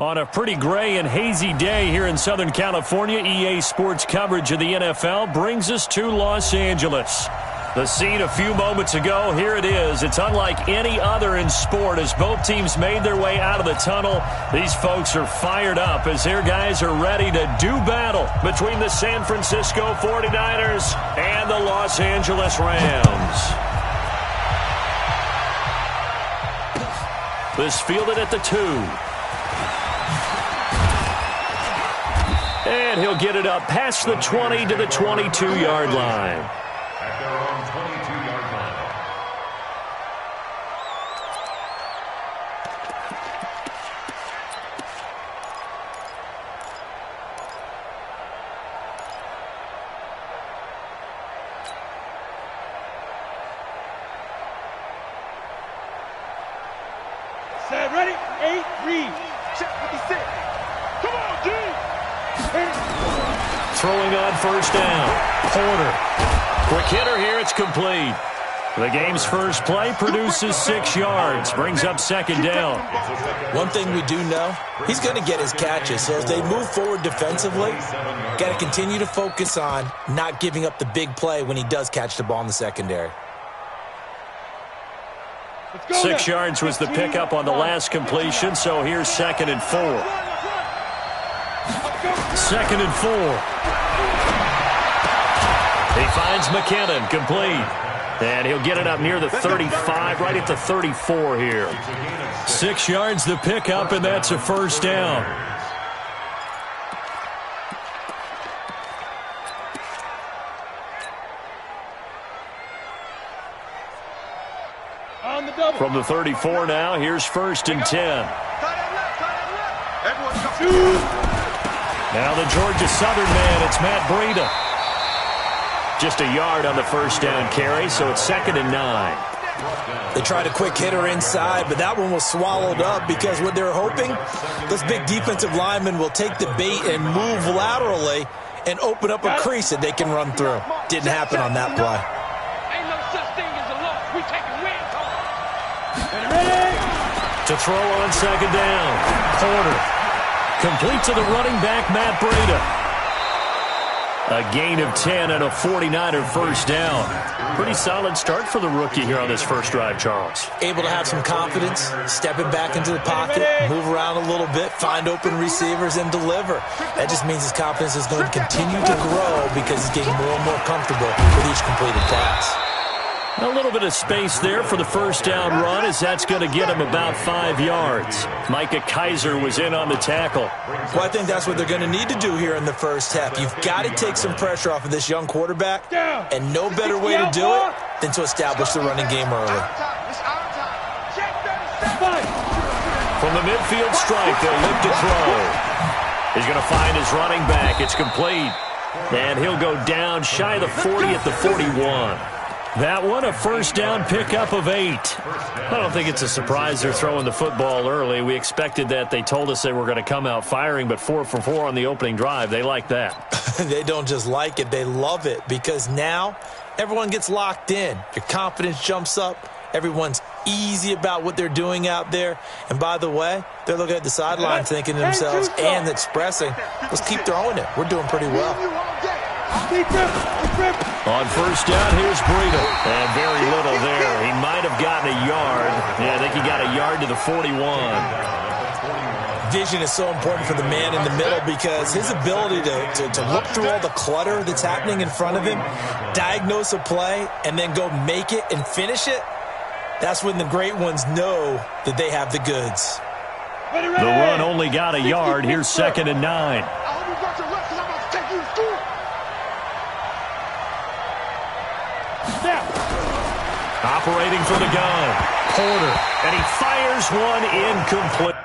On a pretty gray and hazy day here in Southern California, EA Sports coverage of the NFL brings us to Los Angeles. The scene a few moments ago, here it is. It's unlike any other in sport as both teams made their way out of the tunnel. These folks are fired up as their guys are ready to do battle between the San Francisco 49ers and the Los Angeles Rams. This fielded at the 2. And he'll get it up past the 20 to the 22-yard line. At their own 22-yard line. Set, ready? 8, read. Check 56. Come on, G. Throwing on first down. Porter. Quick hitter here. It's complete. The game's first play produces 6 yards. Brings up second down. One thing we do know, he's going to get his catches. So as they move forward defensively, got to continue to focus on not giving up the big play when he does catch the ball in the secondary. 6 yards was the pickup on the last completion, so here's 2nd and 4. 2nd and 4. He finds McKinnon, complete. And he'll get it up near the 35, right at the 34 here. 6 yards the pickup, and that's a first down. From the 34 now, here's 1st and 10. Now the Georgia Southern man, it's Matt Breida. Just a yard on the first down carry, so it's 2nd and 9. They tried a quick hitter inside, but that one was swallowed up because what they're hoping, those big defensive linemen will take the bait and move laterally and open up a crease that they can run through. Didn't happen on that play. Ain't no such thing as a loss. We taking wins home. To throw on 2nd down. Porter. Complete to the running back, Matt Breida. A gain of 10 and a 49er first down. Pretty solid start for the rookie here on this first drive, Charles. Able to have some confidence, stepping back into the pocket, move around a little bit, find open receivers, and deliver. That just means his confidence is going to continue to grow because he's getting more and more comfortable with each completed pass. A little bit of space there for the first down run as that's going to get him about 5 yards. Micah Kaiser was in on the tackle. Well, I think that's what they're going to need to do here in the first half. You've got to take some pressure off of this young quarterback, and no better way to do it than to establish the running game early. From the midfield stripe, they'll look to throw. He's going to find his running back. It's complete. And he'll go down shy of the 40 at the 41. That one, a first down pickup of 8. I don't think it's a surprise they're throwing the football early. We expected that. They told us they were going to come out firing, but 4 for 4 on the opening drive. They like that. They don't just like it. They love it because now everyone gets locked in. Your confidence jumps up. Everyone's easy about what they're doing out there. And by the way, they're looking at the sideline thinking to themselves and expressing, let's keep throwing it. We're doing pretty well. On first down, here's Breida. And very little there. He might have gotten a yard. Yeah, I think he got a yard to the 41. Vision is so important for the man in the middle because his ability to look through all the clutter that's happening in front of him, diagnose a play, and then go make it and finish it, that's when the great ones know that they have the goods. The run only got a yard. Here's 2nd and 9. Operating from the gun, Porter, and he fires one incomplete.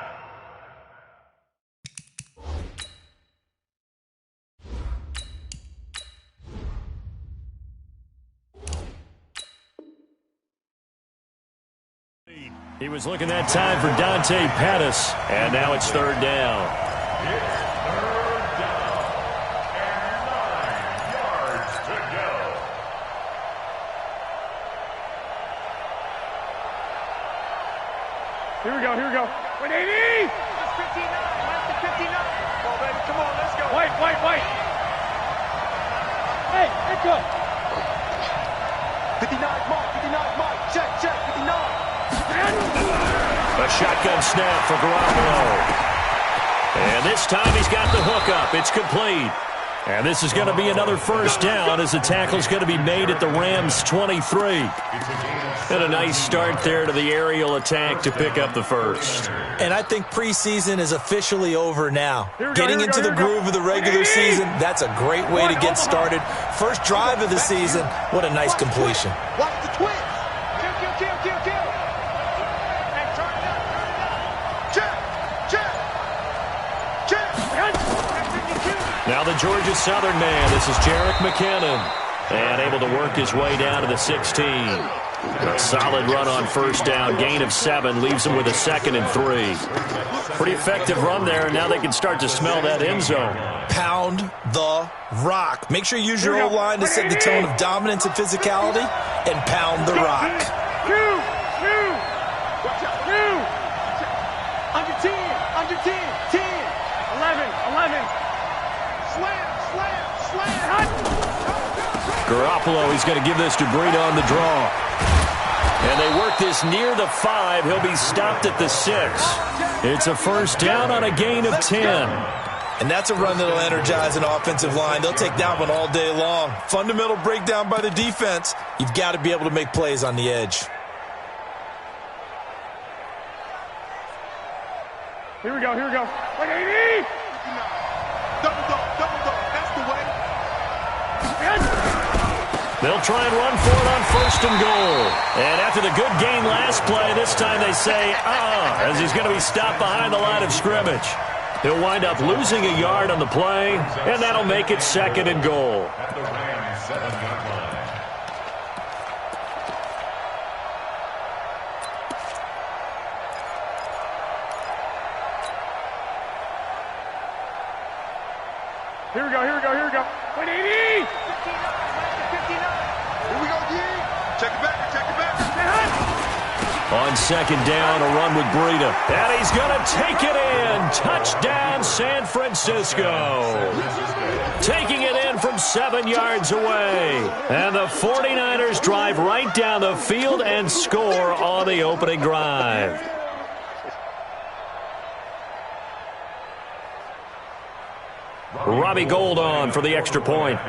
He was looking that time for Dante Pettis, and now it's 3rd down. Here we go. 180! baby. Come on, let's go. White. Hey, let's go. 59 mark. Check, 59. A shotgun snap for Garoppolo. And this time he's got the hook up. It's complete. And this is going to be another first down as the tackle's going to be made at the Rams' 23. And a nice start there to the aerial attack to pick up the first. And I think preseason is officially over now. Getting into the groove of the regular season, that's a great way to get started. First drive of the season, what a nice completion. Watch the twist. Kill. Hey, turn it up. Check. Now the Georgia Southern man, this is Jerick McKinnon. And able to work his way down to the 16. A solid run on first down, gain of 7, leaves him with a 2nd and 3. Pretty effective run there, and now they can start to smell that end zone. Pound the rock. Make sure you use your O-line to set the tone of dominance and physicality, and pound the rock. Under 10, 10, 11. Slam. Garoppolo, he's going to give this to Breida on the draw. And they work this near the 5. He'll be stopped at the 6. It's a first down on a gain of 10. And that's a run that'll energize an offensive line. They'll take that one all day long. Fundamental breakdown by the defense. You've got to be able to make plays on the edge. Here we go. 180. Double dog. That's the way. They'll try and run for it on first and goal. And after the good gain last play, this time they say, as he's going to be stopped behind the line of scrimmage. He'll wind up losing a yard on the play, and that'll make it 2nd and goal. At the Rams' 7-yard line. Here we go. 180. 59. Here we go, G. Check it back. On second down, a run with Breida. And he's going to take it in. Touchdown, San Francisco. Taking it in from 7 yards away. And the 49ers drive right down the field and score on the opening drive. Robbie Gould on for the extra point.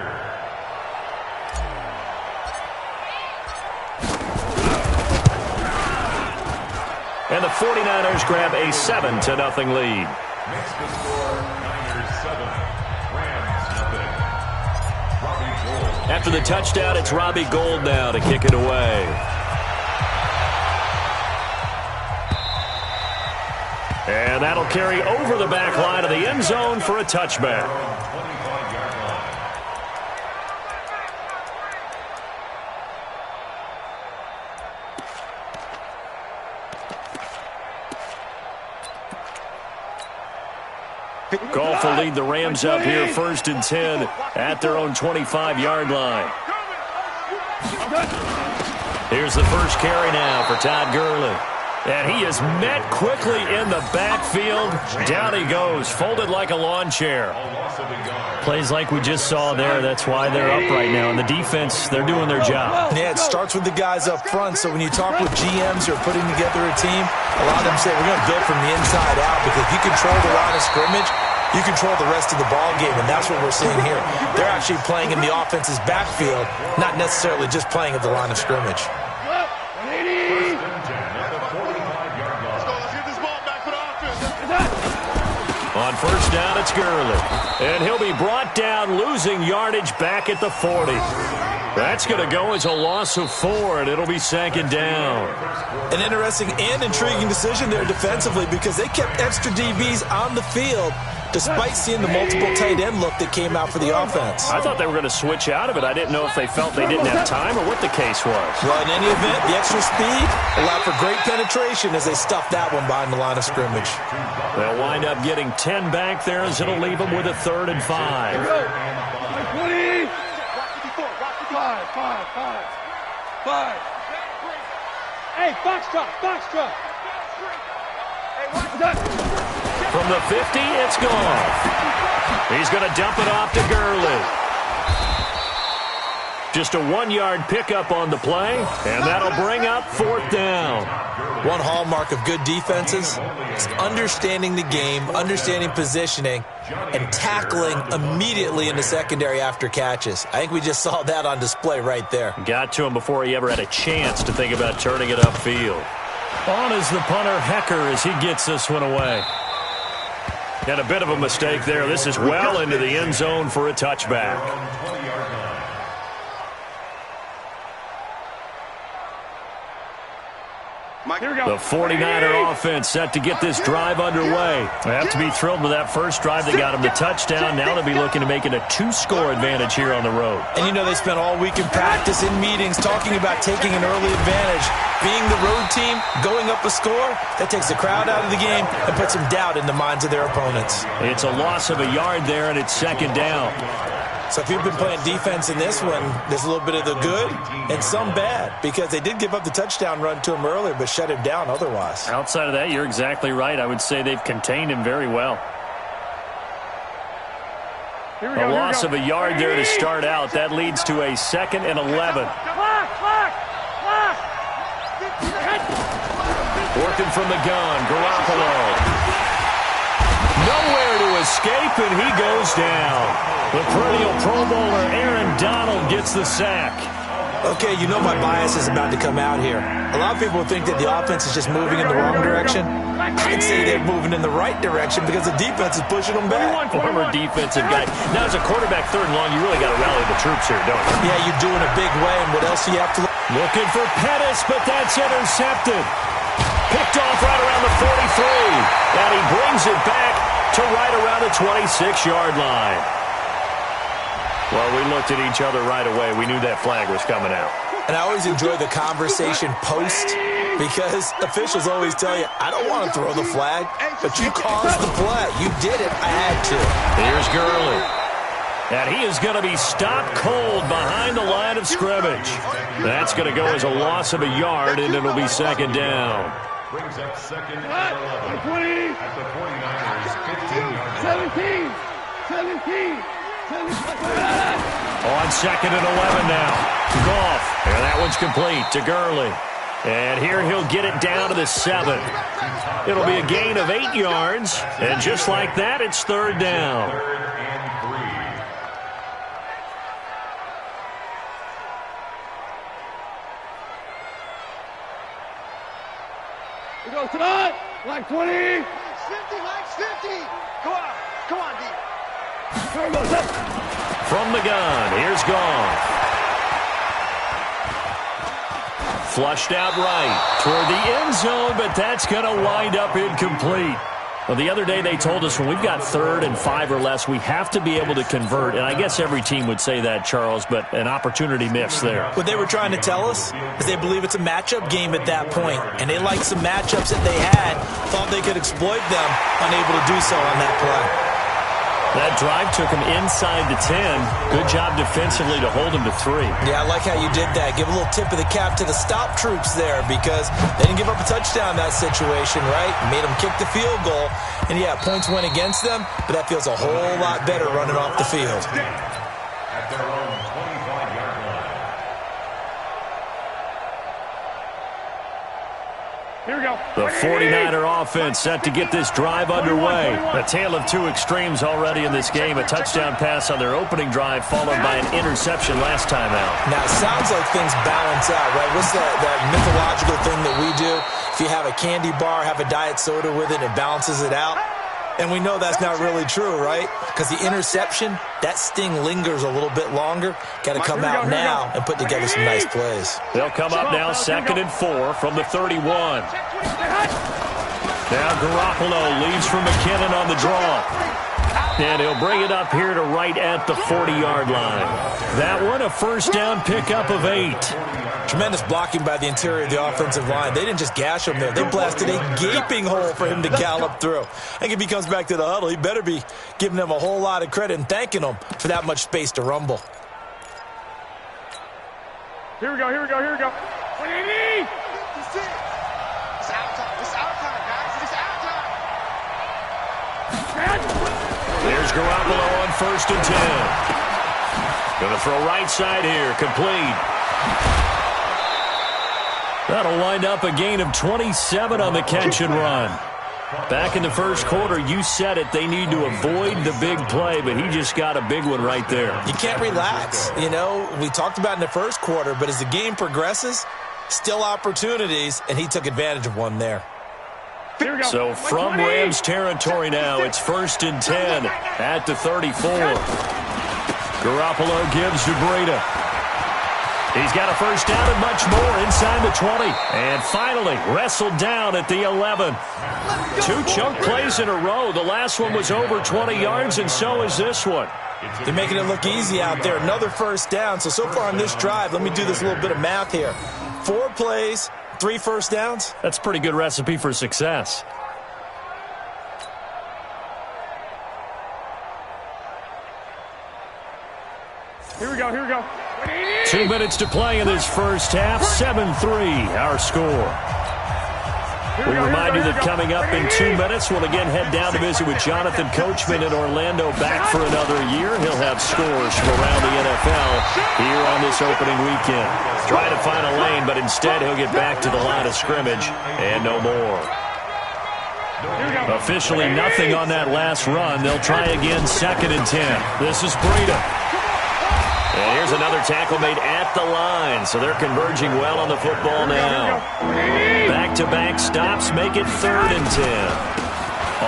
And the 49ers grab a 7-0 lead. Makes the score Niners 7, Rams 0. Robbie Gould. After the touchdown, it's Robbie Gould now to kick it away. And that'll carry over the back line of the end zone for a touchback. 25-yard line. Goff will lead the Rams up here 1st and 10 at their own 25-yard line. Here's the first carry now for Todd Gurley. And he is met quickly in the backfield. Down he goes, folded like a lawn chair. Plays like we just saw there. That's why they're up right now. And the defense, they're doing their job. Yeah, it starts with the guys up front. So when you talk with GMs who are putting together a team, a lot of them say we're going to build from the inside out, because if you control the line of scrimmage, you control the rest of the ball game, and that's what we're seeing here. They're actually playing in the offense's backfield, not necessarily just playing at the line of scrimmage. On first down, it's Gurley. And he'll be brought down, losing yardage back at the 40. That's going to go as a loss of 4, and it'll be 2nd down. An interesting and intriguing decision there defensively, because they kept extra DBs on the field despite seeing the multiple tight end look that came out for the offense. I thought they were going to switch out of it. I didn't know if they felt they didn't have time or what the case was. Well, in any event, the extra speed allowed for great penetration as they stuffed that one behind the line of scrimmage. They'll wind up getting 10 back there, as it'll leave them with a 3rd and 5. 20. 5. Hey, box truck. From the 50, it's gone. He's going to dump it off to Gurley. Just a 1-yard pickup on the play, and that'll bring up 4th down. One hallmark of good defenses is understanding the game, understanding positioning, and tackling immediately in the secondary after catches. I think we just saw that on display right there. Got to him before he ever had a chance to think about turning it upfield. On is the punter, Hecker, as he gets this one away. And a bit of a mistake there. This is well into the end zone for a touchback. The 49er offense set to get this drive underway. They have to be thrilled with that first drive that got them the touchdown. Now they'll be looking to make it a 2-score advantage here on the road. And you know they spent all week in practice, in meetings, talking about taking an early advantage. Being the road team, going up a score, that takes the crowd out of the game and puts some doubt in the minds of their opponents. It's a loss of a yard there, and it's 2nd down. So if you've been playing defense in this one, there's a little bit of the good and some bad, because they did give up the touchdown run to him earlier but shut him down otherwise. Outside of that, you're exactly right. I would say they've contained him very well. A loss of a yard there to start out. That leads to a 2nd and 11. Working from the gun, Garoppolo. Nowhere to escape, and he goes down. The perennial Pro Bowler Aaron Donald gets the sack. Okay, you know my bias is about to come out here. A lot of people think that the offense is just moving in the wrong direction. I'd say they're moving in the right direction because the defense is pushing them back. Former defensive guy. Now, as a quarterback, 3rd and long, you really got to rally the troops here, don't you? Yeah, you're doing a big way, and what else do you have to look? Looking for Pettis, but that's intercepted. Picked off right around the 43. And he brings it back to right around the 26-yard line. Well, we looked at each other right away. We knew that flag was coming out. And I always enjoy the conversation post, because officials always tell you, I don't want to throw the flag, but you caused the play. You did it. I had to. Here's Gurley. And he is going to be stopped cold behind the line of scrimmage. That's going to go as a loss of a yard, and it'll be 2nd down. Brings up 2nd and 11 at the 49ers 15-yard line. 17. On 2nd and 11 now. Goff. And that one's complete to Gurley. And here he'll get it down to the 7. It'll be a gain of 8 yards. And just like that, it's 3rd down. 3rd and 3. We go tonight. Like 20. 50, like 50. Come on, D. From the gun, here's Goff. Flushed out right toward the end zone, but that's going to wind up incomplete. Well, the other day they told us when we've got 3rd and 5 or less, we have to be able to convert. And I guess every team would say that, Charles, but an opportunity missed there. What they were trying to tell us is they believe it's a matchup game at that point, and they liked some matchups that they had, thought they could exploit them, unable to do so on that play. That drive took him inside the 10. Good job defensively to hold him to 3. Yeah, I like how you did that. Give a little tip of the cap to the stop troops there, because they didn't give up a touchdown in that situation, right? Made them kick the field goal. And, yeah, points went against them, but that feels a whole lot better running off the field. At their own 25-yard line. Here we go. The 49er offense set to get this drive underway. A tale of 2 extremes already in this game. A touchdown pass on their opening drive, followed by an interception last time out. Now, it sounds like things balance out, right? What's that mythological thing that we do? If you have a candy bar, have a diet soda with it, it balances it out. And we know that's not really true, right? Because the interception, that sting lingers a little bit longer. Got to come out now and put together some nice plays. They'll come up now 2nd and 4 from the 31. Now Garoppolo leads from McKinnon on the draw. And he'll bring it up here to right at the 40-yard line. That one, a 1st down pickup of 8. Tremendous blocking by the interior of the offensive line. They didn't just gash him there. They blasted a gaping hole for him to gallop through. I think if he comes back to the huddle, he better be giving them a whole lot of credit and thanking them for that much space to rumble. Here we go. It's our time, guys. It's our time. There's Garoppolo on 1st and 10. Going to throw right side here. Complete. That'll wind up a gain of 27 on the catch and run. Back in the first quarter, you said it, they need to avoid the big play, but he just got a big one right there. You can't relax. You know, we talked about in the first quarter, but as the game progresses, still opportunities, and he took advantage of one there. So from Rams territory now, it's 1st and 10 at the 34. Garoppolo gives to Breida. He's got a first down and much more inside the 20. And finally, wrestled down at the 11. 2 chunk plays in a row. The last one was over 20 yards, and so is this one. They're making it look easy out there. Another first down. So far on this drive, let me do this little bit of math here. 4 plays, 3 first downs. That's a pretty good recipe for success. Here we go, here we go. 2 minutes to play in this first half. 7-3, our score. We remind you that coming up in 2 minutes, we'll again head down to visit with Jonathan Coachman in Orlando, back for another year. He'll have scores from around the NFL here on this opening weekend. Try to find a lane, but instead he'll get back to the line of scrimmage and no more. Officially nothing on that last run. They'll try again 2nd and 10. This is Breida. And here's another tackle made at the line, so they're converging well on the football now. Back-to-back stops make it 3rd and 10.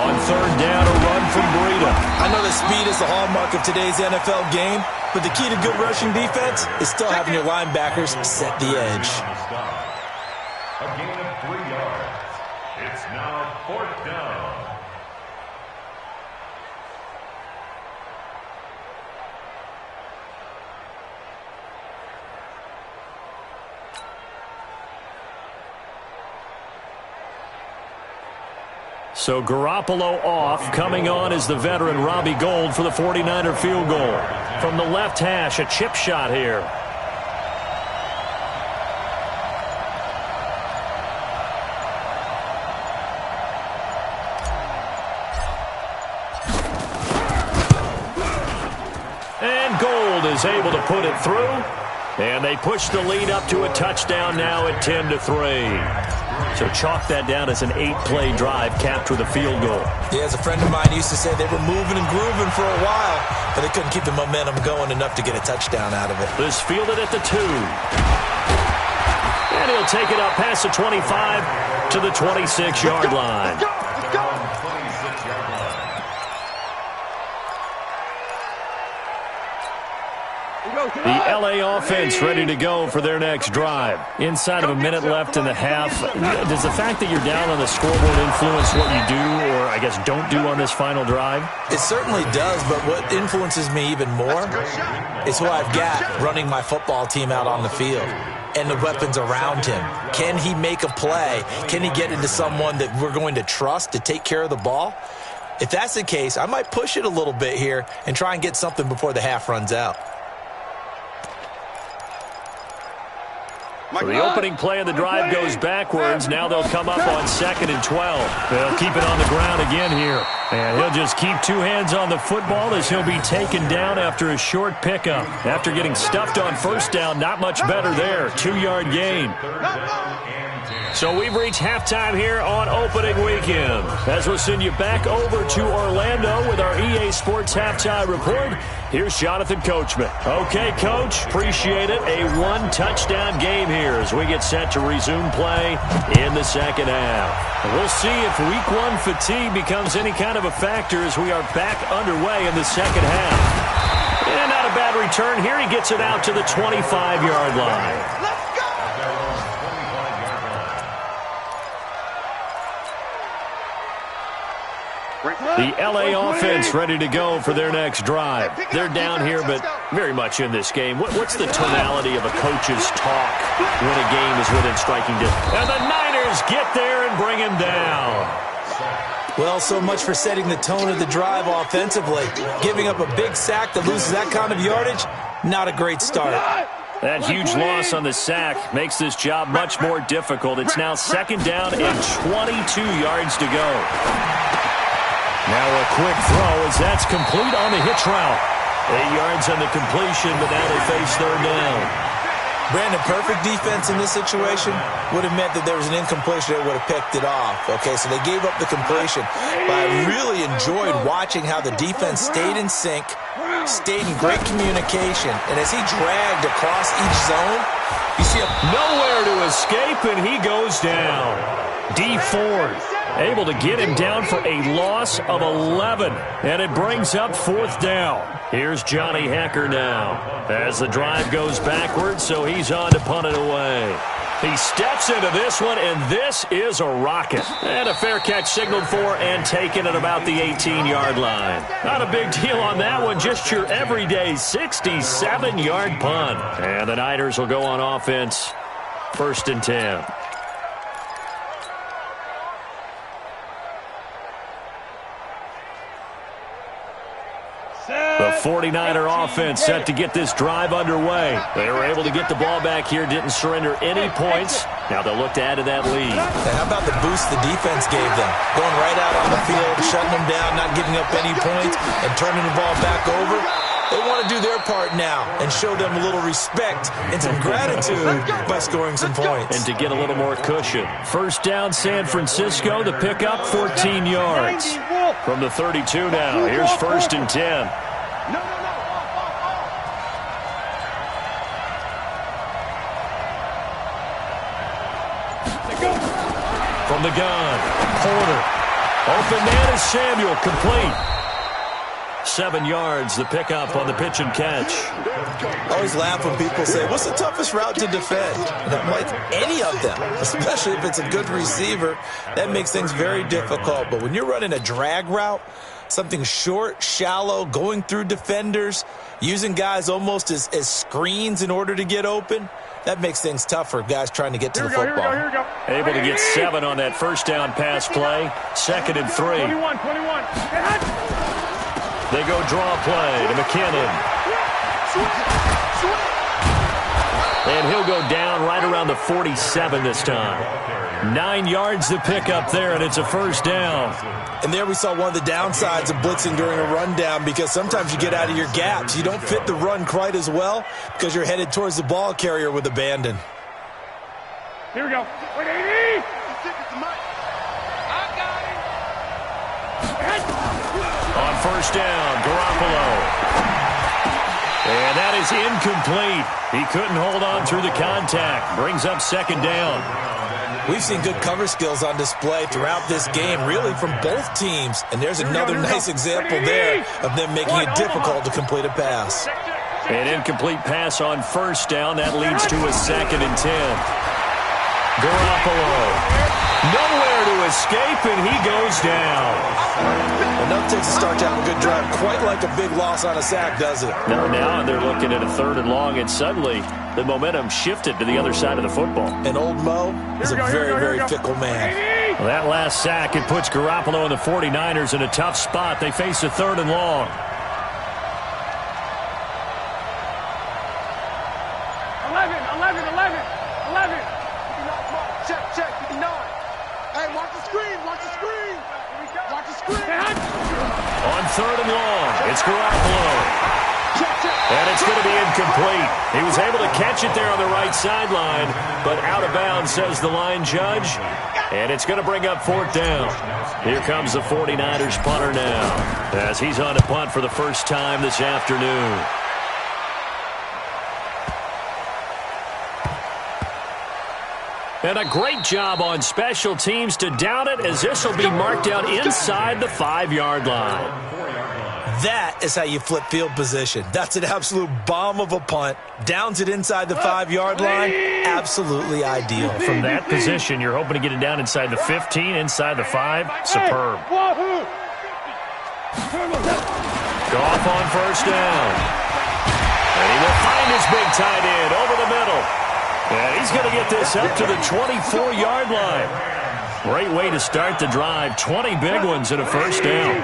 On 3rd down, a run from Breida. I know that speed is the hallmark of today's NFL game, but the key to good rushing defense is still having your linebackers set the edge. A gain of 3 yards. It's now 4th down. So Garoppolo off. Coming on is the veteran Robbie Gould for the 49er field goal. From the left hash, a chip shot here. And Gould is able to put it through. And they push the lead up to a touchdown now at 10-3. So chalk that down as an 8-play drive, capped with a field goal. Yeah, as a friend of mine used to say, they were moving and grooving for a while, but they couldn't keep the momentum going enough to get a touchdown out of it. This fielded at the 2. And he'll take it up past the 25 to the 26-yard line. The LA offense ready to go for their next drive. Inside of a minute left in the half. Does the fact that you're down on the scoreboard influence what you do, or I guess don't do on this final drive? It certainly does, but what influences me even more is who I've got running my football team out on the field and the weapons around him. Can he make a play? Can he get into someone that we're going to trust to take care of the ball? If that's the case, I might push it a little bit here and try and get something before the half runs out. So the opening play of the drive goes backwards. Now they'll come up on 2nd and 12. They'll keep it on the ground again here. And he'll just keep 2 hands on the football as he'll be taken down after a short pickup. After getting stuffed on 1st down, not much better there. 2-yard gain. So we've reached halftime here on opening weekend. As we'll send you back over to Orlando with our EA Sports Halftime Report, here's Jonathan Coachman. Okay, Coach, appreciate it. A 1-touchdown game here as we get set to resume play in the second half. We'll see if Week 1 fatigue becomes any kind of a factor as we are back underway in the second half. And not a bad return here. He gets it out to the 25-yard line. The LA offense ready to go for their next drive. They're down here, but very much in this game. What's the tonality of a coach's talk when a game is within striking distance? And the Niners get there and bring him down. Well, so much for setting the tone of the drive offensively. Giving up a big sack that loses that kind of yardage, not a great start. That huge loss on the sack makes this job much more difficult. It's now 2nd down and 22 yards to go. Now a quick throw as that's complete on the hitch route. 8 yards on the completion, but now they face third down. Brandon, perfect defense in this situation would have meant that there was an incompletion that would have picked it off. Okay, so they gave up the completion. But I really enjoyed watching how the defense stayed in sync, stayed in great communication. And as he dragged across each zone, you see nowhere to escape, and he goes down. D Ford able to get him down for a loss of 11, and it brings up fourth down. Here's Johnny Hecker now as the drive goes backwards, so he's on to punt it away. He steps into this one, and this is a rocket. And a fair catch signaled for and taken at about the 18-yard line. Not a big deal on that one, just your everyday 67-yard punt. And the Niners will go on offense, 1st and 10. The 49er offense set to get this drive underway. They were able to get the ball back here, didn't surrender any points. Now they'll look to add to that lead. And how about the boost the defense gave them? Going right out on the field, shutting them down, not giving up any points, and turning the ball back over. They want to do their part now and show them a little respect and some gratitude by scoring some points. And to get a little more cushion. First down, San Francisco. The pickup, 14 yards. From the 32 now. Here's 1st and 10. From the gun, Porter. Open man is Samuel, complete. 7 yards, the pickup on the pitch and catch. I always laugh when people say, what's the toughest route to defend? And I'm like, any of them, especially if it's a good receiver. That makes things very difficult. But when you're running a drag route, something short, shallow, going through defenders, using guys almost as screens in order to get open, that makes things tough for guys trying to get to the football. Here we go. Able to get 7 on that first down pass play. 2nd and 3. 21. They go draw play to McKinnon. And he'll go down right around the 47 this time. 9 yards the pickup there, and it's a first down. And there we saw one of the downsides of blitzing during a rundown, because sometimes you get out of your gaps. You don't fit the run quite as well because you're headed towards the ball carrier with abandon. Here we go. Wait, 80! On first down, Garoppolo. And that is incomplete. He couldn't hold on through the contact. Brings up 2nd down. We've seen good cover skills on display throughout this game, really from both teams. And there's another nice example there of them making it difficult to complete a pass. An incomplete pass on first down. That leads to a 2nd and 10. Garoppolo. Nowhere to escape, and he goes down. Enough takes a start to have a good drive. Quite like a big loss on a sack, does it? Now they're looking at a 3rd and long, and suddenly the momentum shifted to the other side of the football. And old Mo is a very fickle man. Well, that last sack, it puts Garoppolo and the 49ers in a tough spot. They face a 3rd and long. On 3rd and long, it's Garoppolo. And it's going to be incomplete. He was able to catch it there on the right sideline, but out of bounds, says the line judge. And it's going to bring up 4th down. Here comes the 49ers punter now, as he's on to punt for the first time this afternoon. And a great job on special teams to down it, as this will be marked out inside the 5-yard line. That is how you flip field position. That's an absolute bomb of a punt. Downs it inside the 5-yard line. Absolutely ideal. From that position, you're hoping to get it down inside the 15, inside the 5. Superb. Goff on first down. And he will find his big tight end over the middle. And he's going to get this up to the 24-yard line. Great way to start the drive. 20 big ones and a first down.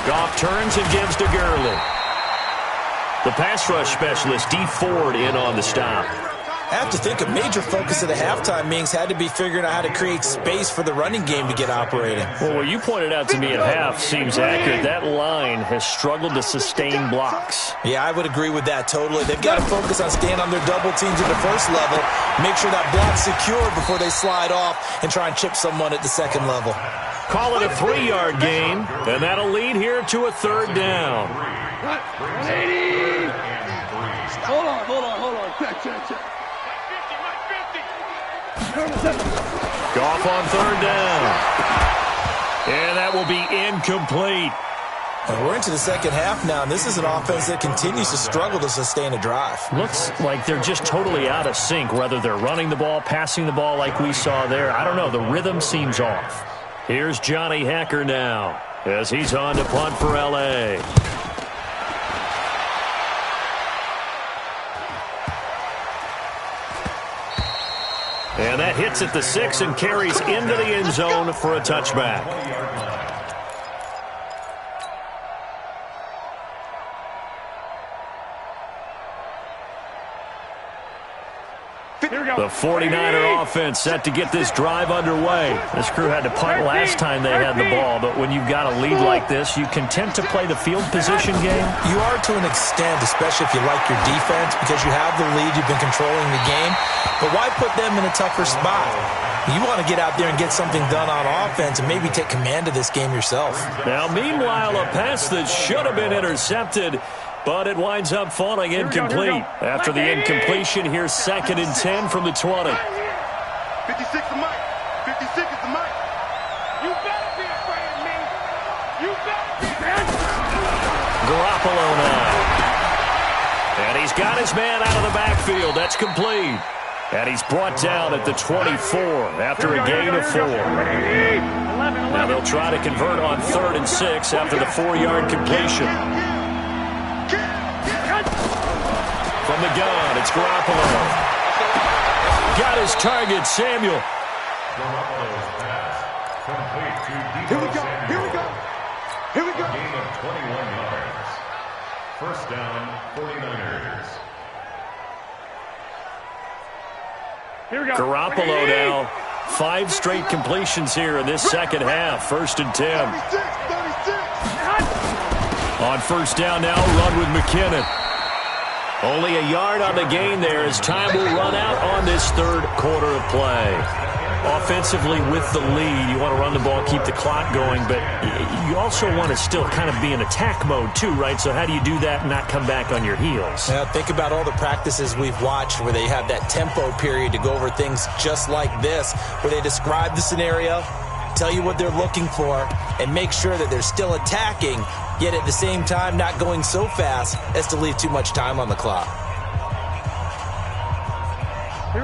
Goff turns and gives to Gurley. The pass rush specialist, D Ford, in on the stop. I have to think a major focus of the halftime meetings had to be figuring out how to create space for the running game to get operating. Well, what you pointed out to me at half seems accurate. That line has struggled to sustain blocks. Yeah, I would agree with that totally. They've got to focus on staying on their double teams at the first level, make sure that block's secured before they slide off and try and chip someone at the second level. Call it a 3-yard gain, and that'll lead here to a third down. Hold on. Check. Goff on third down. And that will be incomplete. And we're into the second half now, and this is an offense that continues to struggle to sustain a drive. Looks like they're just totally out of sync, whether they're running the ball, passing the ball like we saw there. I don't know. The rhythm seems off. Here's Johnny Hacker now as he's on to punt for L.A. And that hits at the 6 and carries into the end zone for a touchback. The 49er offense set to get this drive underway. This crew had to punt last time they had the ball, but when you've got a lead like this, you content to play the field position game? You are to an extent, especially if you like your defense, because you have the lead, you've been controlling the game. But why put them in a tougher spot? You want to get out there and get something done on offense and maybe take command of this game yourself. Now, meanwhile, a pass that should have been intercepted, but it winds up falling incomplete. After the incompletion, here's 2nd and 10 from the 20. 56 to Mike. 56 is the Mike. You better be afraid of me. You better be afraid. Garoppolo now. And he's got his man out of the backfield. That's complete. And he's brought down at the 24 after a gain of 4. Now they'll try to convert on 3rd and 6 after the 4-yard completion. From the gun, it's Garoppolo. Got his target, Samuel. Here we go. Gain of 21 yards. First down, 49ers. Here we go. Garoppolo now. 5 straight completions here in this second half. 1st and 10. 36. On first down now, run with McKinnon. Only a yard on the gain there as time will run out on this third quarter of play. Offensively with the lead, you want to run the ball, keep the clock going, but you also want to still kind of be in attack mode too, right? So how do you do that and not come back on your heels? Now, think about all the practices we've watched where they have that tempo period to go over things just like this, where they describe the scenario, tell you what they're looking for, and make sure that they're still attacking, yet at the same time not going so fast as to leave too much time on the clock.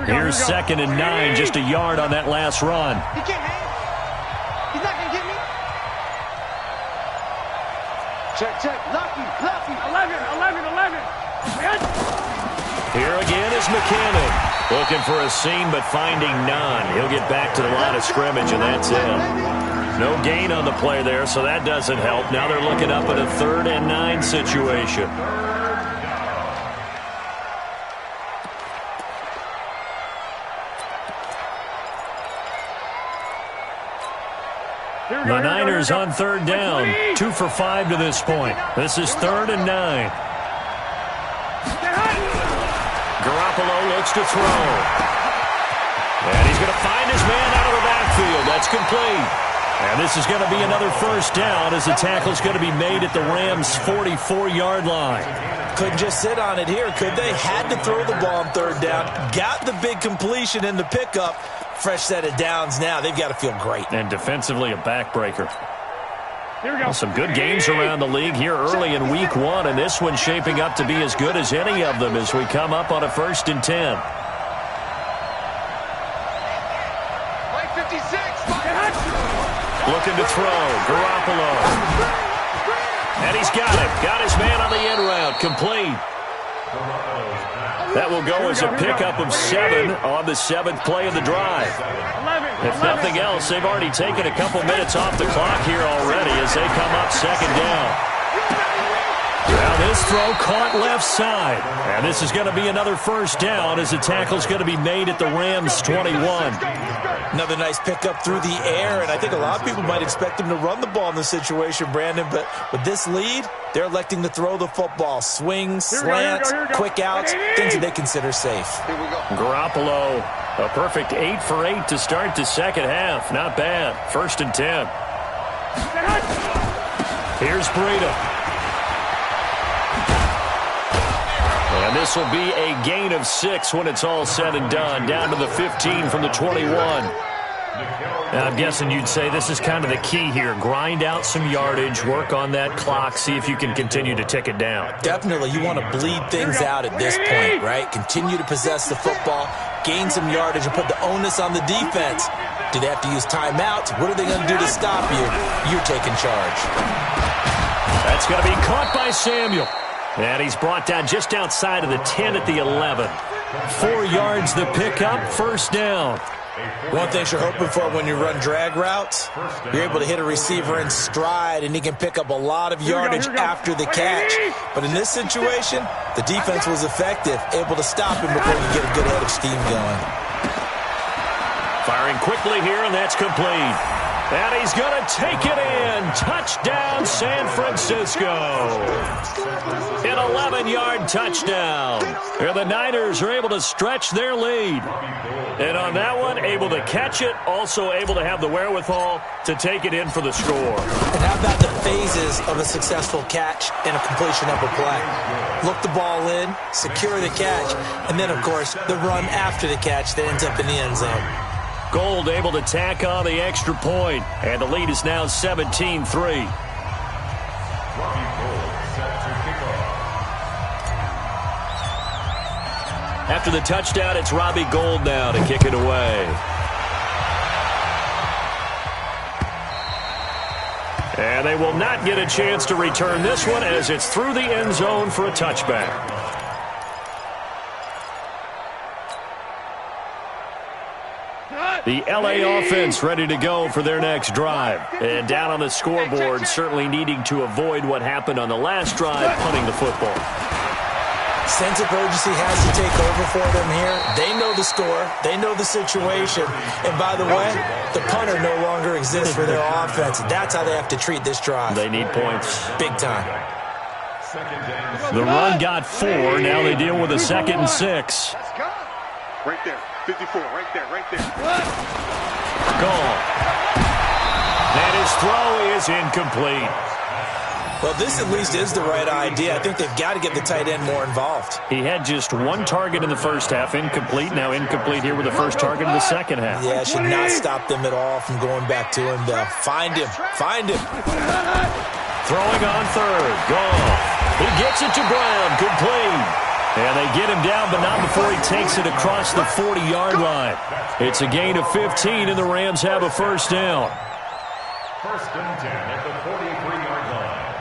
Here's 2nd and 9, just a yard on that last run. He can't hang. He's not going to get me. Check. Lucky. 11. Here again is McKinnon. Looking for a seam, but finding none. He'll get back to the line of scrimmage, and that's it. No gain on the play there, so that doesn't help. Now they're looking up at a 3rd and 9 situation. The Niners on 3rd down. 2 for 5 to this point. This is 3rd and 9. Garoppolo looks to throw. And he's going to find his man out of the backfield. That's complete. And this is going to be another first down as the tackle's going to be made at the Rams' 44-yard line. Couldn't just sit on it here, could they? Had to throw the ball on 3rd down. Got the big completion in the pickup. Fresh set of downs now. They've got to feel great. And defensively, a backbreaker. Well, some good games around the league here early in week 1, and this one's shaping up to be as good as any of them as we come up on a 1st and 10. Looking to throw. Garoppolo. And he's got it. Got his man on the end route. Complete. That will go as a pickup of 7 on the 7th play of the drive. If nothing else, they've already taken a couple minutes off the clock here already as they come up 2nd down. Now This throw caught left side. And this is going to be another first down as the tackle's going to be made at the Rams' 21. Another nice pickup through the air, and I think a lot of people might expect him to run the ball in this situation, Brandon, but with this lead, they're electing to throw the football. Swings, slants, quick outs, things that they consider safe. Garoppolo, a perfect 8 for 8 to start the second half. Not bad. 1st and 10. Here's Breida. And this will be a gain of 6 when it's all said and done. Down to the 15 from the 21. Now, I'm guessing you'd say this is kind of the key here. Grind out some yardage, work on that clock, see if you can continue to tick it down. Definitely. You want to bleed things out at this point, right? Continue to possess the football, gain some yardage, and put the onus on the defense. Do they have to use timeouts? What are they going to do to stop you? You're taking charge. That's going to be caught by Samuel. And he's brought down just outside of the 10 at the 11. 4 yards the pickup, 1st down. One thing you're hoping for when you run drag routes, you're able to hit a receiver in stride, and he can pick up a lot of yardage after the catch. But in this situation, the defense was effective, able to stop him before you get a good head of steam going. Firing quickly here, and that's complete. And he's going to take it in. Touchdown, San Francisco. An 11-yard touchdown. And the Niners are able to stretch their lead. And on that one, able to catch it, also able to have the wherewithal to take it in for the score. And how about the phases of a successful catch and a completion of a play? Look the ball in, secure the catch, and then, of course, the run after the catch that ends up in the end zone. Gold able to tack on the extra point, and the lead is now 17-3. After the touchdown, it's Robbie Gould now to kick it away. And they will not get a chance to return this one as it's through the end zone for a touchback. The LA offense ready to go for their next drive. And down on the scoreboard, certainly needing to avoid what happened on the last drive, punting the football. Sense of urgency has to take over for them here. They know the score. They know the situation. And by the way, the punter no longer exists for their offense. That's how they have to treat this drive. They need points. Big time. The run got 4. Now they deal with a 2nd and 6. Right there. 54, right there. Gone. And his throw is incomplete. Well, this at least is the right idea. I think they've got to get the tight end more involved. He had just 1 target in the first half, incomplete. Now incomplete here with the first target in the second half. Yeah, it should not stop them at all from going back to him, though. Find him. Throwing on 3rd. Gone. He gets it to Brown. Complete. And they get him down, but not before he takes it across the 40-yard line. It's a gain of 15, and the Rams have a first down. 1st and 10 at the 43-yard line.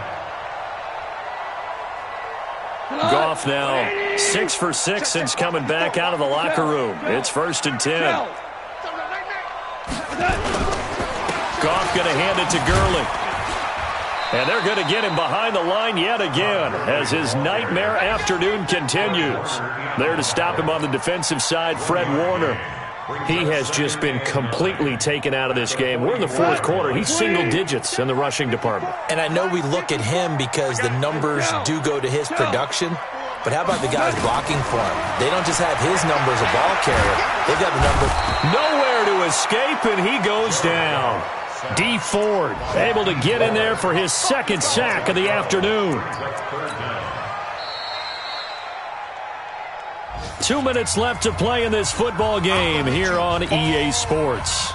Goff now 6 for 6 since coming back out of the locker room. It's 1st and 10. Goff going to hand it to Gurley. And they're going to get him behind the line yet again as his nightmare afternoon continues. There to stop him on the defensive side, Fred Warner. He has just been completely taken out of this game. We're in the 4th quarter. He's single digits in the rushing department. And I know we look at him because the numbers do go to his production. But how about the guys blocking for him? They don't just have his number as a ball carrier. They've got the number. Nowhere to escape, and he goes down. D. Ford able to get in there for his 2nd sack of the afternoon. 2 minutes left to play in this football game here on EA Sports.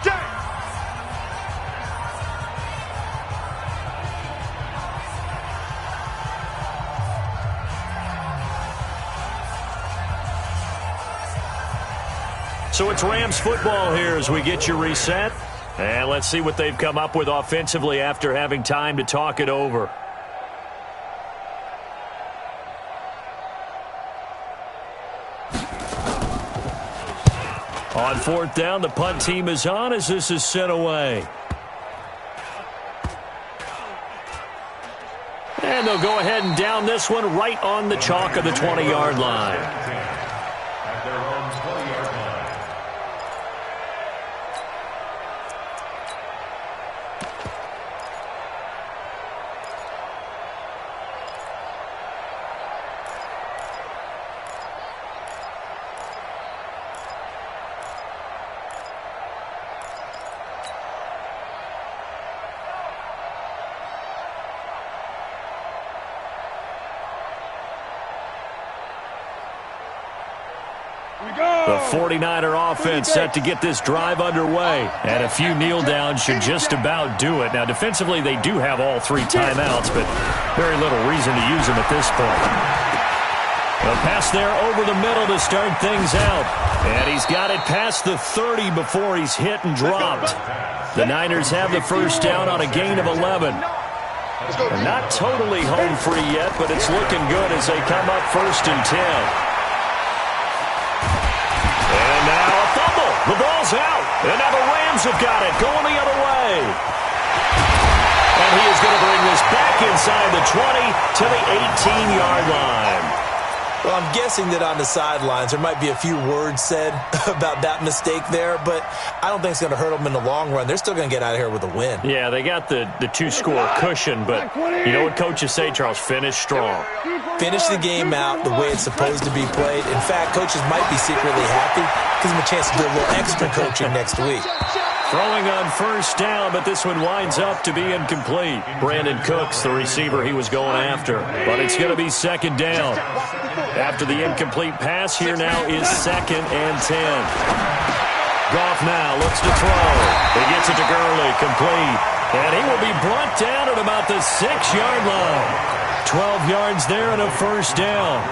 So it's Rams football here as we get you reset. And let's see what they've come up with offensively after having time to talk it over. On 4th down, the punt team is on as this is sent away. And they'll go ahead and down this one right on the chalk of the 20-yard line. At their own 20-yard line. The 49er offense set to get this drive underway. And a few kneel downs should just about do it. Now, defensively, they do have all 3 timeouts, but very little reason to use them at this point. The pass there over the middle to start things out. And he's got it past the 30 before he's hit and dropped. The Niners have the first down on a gain of 11. They're not totally home free yet, but it's looking good as they come up 1st and 10. And now a fumble. The ball's out. And now the Rams have got it going the other way. And he is going to bring this back inside the 20 to the 18-yard line. Well, I'm guessing that on the sidelines there might be a few words said about that mistake there, but I don't think it's going to hurt them in the long run. They're still going to get out of here with a win. Yeah, they got the 2-score cushion, but you know what coaches say, Charles? Finish strong. Finish the game out the way it's supposed to be played. In fact, coaches might be secretly happy. Gives them a chance to do a little extra coaching next week. Throwing on first down, but this one winds up to be incomplete. Brandon Cooks, the receiver he was going after. But it's going to be 2nd down. After the incomplete pass, here now is 2nd and 10. Goff now looks to throw. He gets it to Gurley, complete. And he will be brought down at about the 6-yard line. 12 yards there and a first down.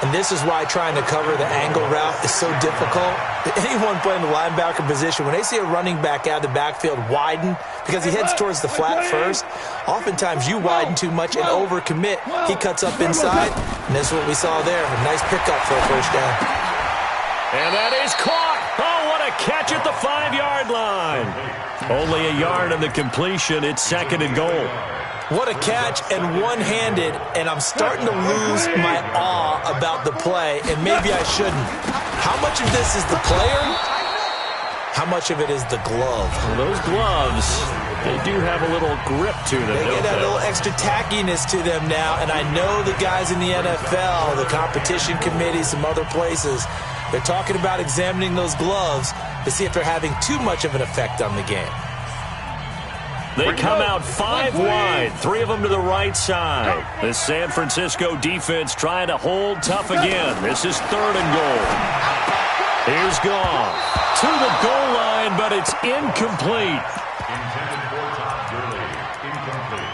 And this is why trying to cover the angle route is so difficult. Anyone playing the linebacker position, when they see a running back out of the backfield widen because he heads towards the flat first, oftentimes you widen too much and overcommit. He cuts up inside, and this is what we saw there. A nice pickup for a first down. And that is caught. Oh, what a catch at the 5-yard line. Only a yard in the completion. It's 2nd and goal. What a catch, and one-handed, and I'm starting to lose my awe about the play, and maybe I shouldn't. How much of this is the player? How much of it is the glove? Well, those gloves, they do have a little grip to them, They get that little extra tackiness to them now, and I know the guys in the NFL, the competition committee, some other places, they're talking about examining those gloves to see if they're having too much of an effect on the game. They come out 5 wide, 3 of them to the right side. The San Francisco defense trying to hold tough again. This is 3rd and goal. Here's Goff to the goal line, but it's incomplete. Intended for Todd Gurley. Incomplete.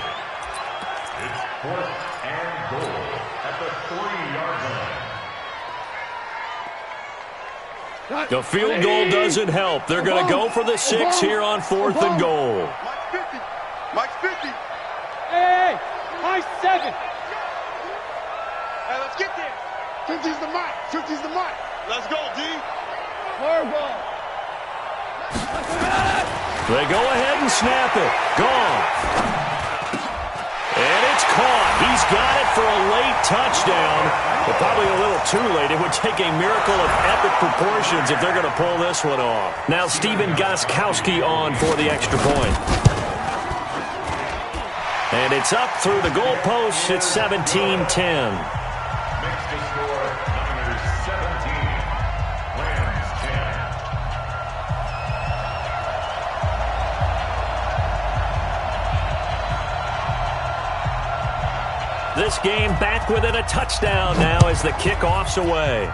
It's 4th and goal at the 3-yard line. The field goal doesn't help. They're going to go for the 6 here on 4th and goal. Mike's 50. Hey, Mike's 7. Hey, let's get there. 50's the mic. 50's the mic. Let's go, D. Horrible. They go ahead and snap it. Gone. And it's caught. He's got it for a late touchdown. But probably a little too late. It would take a miracle of epic proportions if they're going to pull this one off. Now Stephen Gostkowski on for the extra point. And it's up through the goalposts. It's 17-10. Makes the score Niners 17, Rams 10. This game back within a touchdown now as the kickoff's away.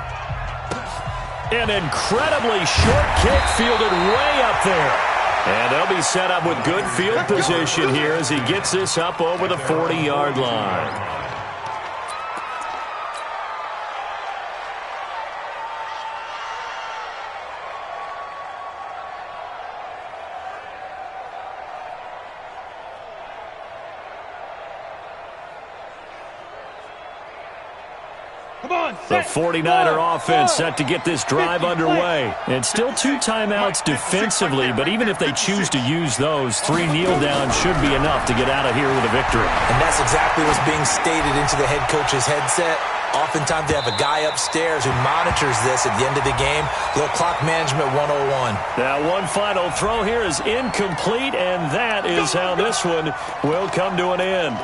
An incredibly short kick fielded way up there. And they'll be set up with good field position here as he gets this up over the 40-yard line. The 49er offense set to get this drive underway. And still 2 timeouts defensively, but even if they choose to use those, 3 kneel downs should be enough to get out of here with a victory. And that's exactly what's being stated into the head coach's headset. Oftentimes they have a guy upstairs who monitors this at the end of the game. A little clock management 101. Now one final throw here is incomplete, and that is how this one will come to an end.